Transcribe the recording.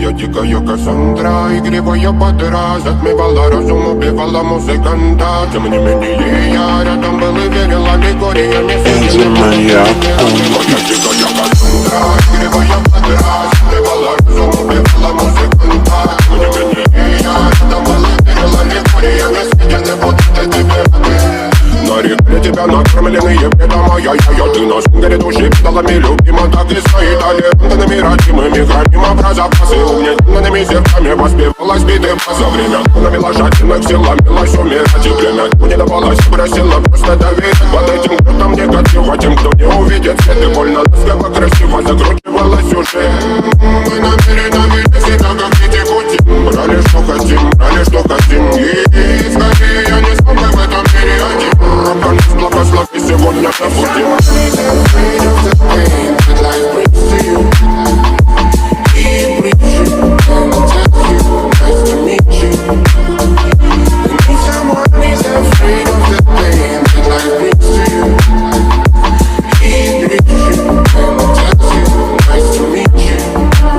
Моя дикая Кассандра, игривая подра, затмевала разум, убивала музыканта. Тем не менее я рядом был и верил аллегориями. Моя дикая Кассандра, игривая подра, затмевала разум, убивала музыканта. Тем не менее я рядом был и верил аллегориями. Съедены будут эти на реке тебя накормленные бредом, ай-яй-яй. Ты на сунгере души педалами любима, так и стоит аллергенными родимыми. Храним образопасы угнетенными сердцами. Воспевалась биты за время навела жадных сил, ломилась умирать. И время не давалось, просила просто доверять. Под этим грудом негатива тем, кто не увидит свет. И больно ласково красиво закручивалась уже. Мы намерены